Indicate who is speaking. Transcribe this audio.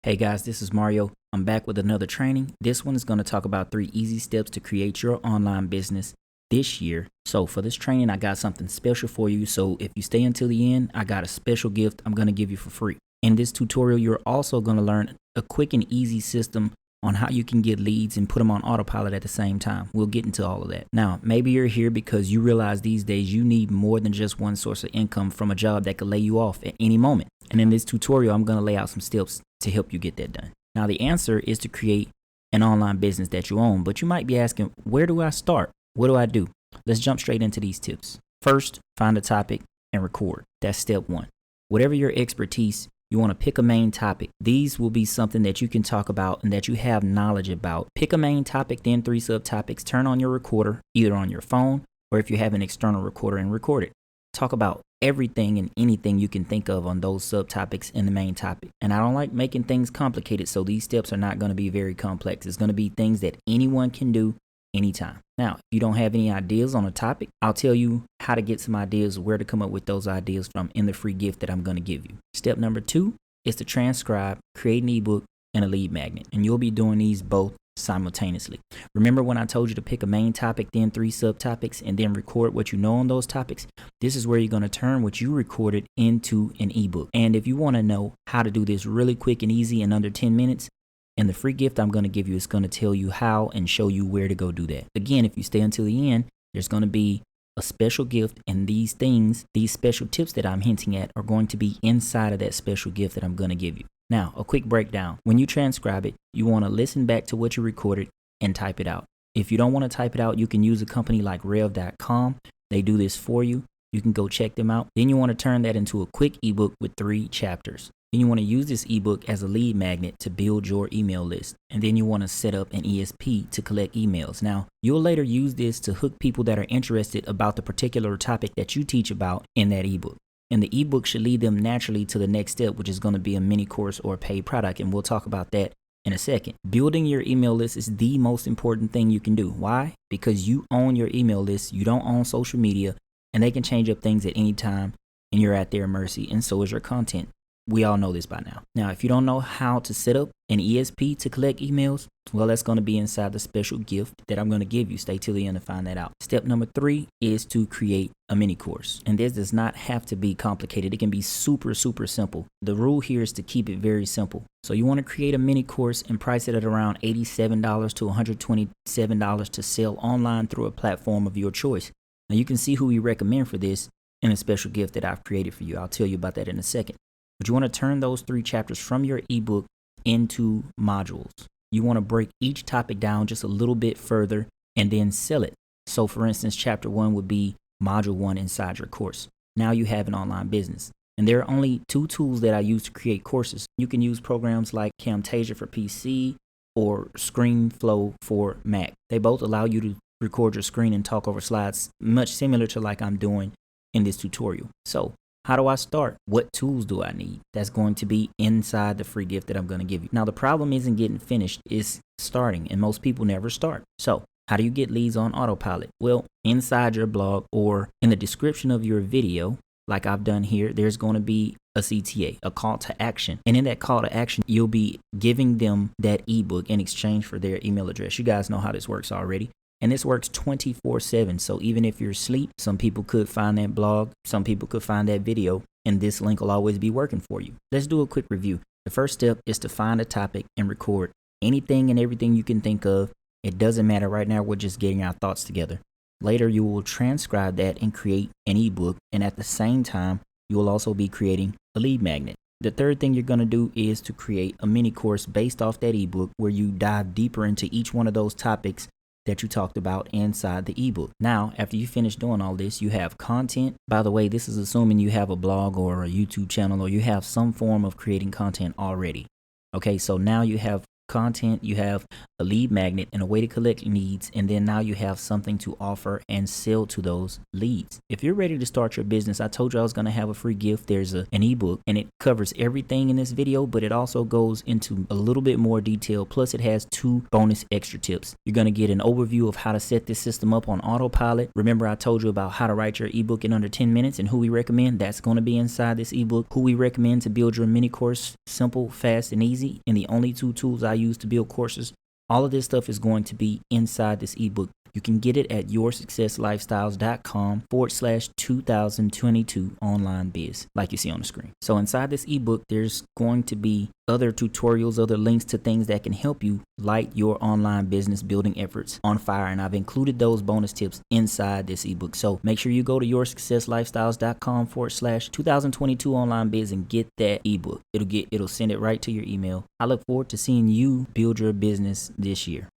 Speaker 1: Hey guys, this is Mario. I'm back with another training. This one is going to talk about 3 easy steps to create your online business this year. So for this training, I got something special for you. So if you stay until the end, I got a special gift I'm going to give you for free. In this tutorial, you're also going to learn a quick and easy system on how you can get leads and put them on autopilot at the same time. We'll get into all of that. Now, maybe you're here because you realize these days you need more than just one source of income from a job that could lay you off at any moment. And in this tutorial, I'm going to lay out some steps to help you get that done. Now, the answer is to create an online business that you own, but you might be asking, where do I start? What do I do? Let's jump straight into these tips. First, find a topic and record. That's step 1. Whatever your expertise, you want to pick a main topic. These will be something that you can talk about and that you have knowledge about. Pick a main topic, then 3 subtopics. Turn on your recorder, either on your phone or if you have an external recorder, and record it. Talk about everything and anything you can think of on those subtopics in the main topic. And I don't like making things complicated, so these steps are not going to be very complex. It's going to be things that anyone can do anytime. Now, if you don't have any ideas on a topic, I'll tell you how to get some ideas, where to come up with those ideas from in the free gift that I'm going to give you. Step number 2 is to transcribe, create an ebook, and a lead magnet. And you'll be doing these both simultaneously. Remember when I told you to pick a main topic, then 3 subtopics, and then record what you know on those topics? This is where you're going to turn what you recorded into an ebook. And if you want to know how to do this really quick and easy in under 10 minutes, and the free gift I'm going to give you is going to tell you how and show you where to go do that. Again, if you stay until the end, there's going to be a special gift, and these things, these special tips that I'm hinting at are going to be inside of that special gift that I'm going to give you. Now, a quick breakdown. When you transcribe it, you want to listen back to what you recorded and type it out. If you don't want to type it out, you can use a company like rev.com. They do this for you. You can go check them out. Then you want to turn that into a quick ebook with 3 chapters. Then you want to use this ebook as a lead magnet to build your email list. And then you want to set up an ESP to collect emails. Now, you'll later use this to hook people that are interested about the particular topic that you teach about in that ebook. And the ebook should lead them naturally to the next step, which is going to be a mini course or a paid product. And we'll talk about that in a second. Building your email list is the most important thing you can do. Why? Because you own your email list. You don't own social media, and they can change up things at any time, and you're at their mercy, and so is your content. We all know this by now. Now, if you don't know how to set up an ESP to collect emails, well, that's going to be inside the special gift that I'm going to give you. Stay till the end to find that out. Step number 3 is to create a mini course. And this does not have to be complicated. It can be super, super simple. The rule here is to keep it very simple. So you want to create a mini course and price it at around $87 to $127 to sell online through a platform of your choice. Now, you can see who we recommend for this in a special gift that I've created for you. I'll tell you about that in a second. But you want to turn those 3 chapters from your ebook into modules. You want to break each topic down just a little bit further and then sell it. So for instance, chapter 1 would be module 1 inside your course. Now you have an online business. And there are only 2 tools that I use to create courses. You can use programs like Camtasia for PC or ScreenFlow for Mac. They both allow you to record your screen and talk over slides, much similar to like I'm doing in this tutorial. So how do I start? What tools do I need? That's going to be inside the free gift that I'm going to give you. Now, the problem isn't getting finished, it's starting, and most people never start. So how do you get leads on autopilot? Well, inside your blog or in the description of your video, like I've done here, there's going to be a CTA, a call to action. And in that call to action, you'll be giving them that ebook in exchange for their email address. You guys know how this works already. And this works 24/7. So even if you're asleep, some people could find that blog, some people could find that video, and this link will always be working for you. Let's do a quick review. The first step is to find a topic and record anything and everything you can think of. It doesn't matter right now. We're just getting our thoughts together. Later, you will transcribe that and create an ebook. And at the same time, you will also be creating a lead magnet. The third thing you're going to do is to create a mini course based off that ebook where you dive deeper into each one of those topics that you talked about inside the ebook. Now, after you finish doing all this, you have content. By the way, this is assuming you have a blog or a YouTube channel or you have some form of creating content already. Okay, so now you have content, you have a lead magnet and a way to collect leads, and then now you have something to offer and sell to those leads. If you're ready to start your business, I told you I was going to have a free gift. There's an ebook, and it covers everything in this video, but it also goes into a little bit more detail. Plus it has 2 bonus extra tips. You're going to get an overview of how to set this system up on autopilot. Remember, I told you about how to write your ebook in under 10 minutes and who we recommend. That's going to be inside this ebook. Who we recommend to build your mini course simple, fast, and easy, and the only 2 tools I use to build courses. All of this stuff is going to be inside this ebook. You can get it at yoursuccesslifestyles.com/2022 online biz, like you see on the screen. So inside this ebook, there's going to be other tutorials, other links to things that can help you light your online business building efforts on fire. And I've included those bonus tips inside this ebook. So make sure you go to yoursuccesslifestyles.com/2022 online biz and get that ebook. It'll send it right to your email. I look forward to seeing you build your business this year.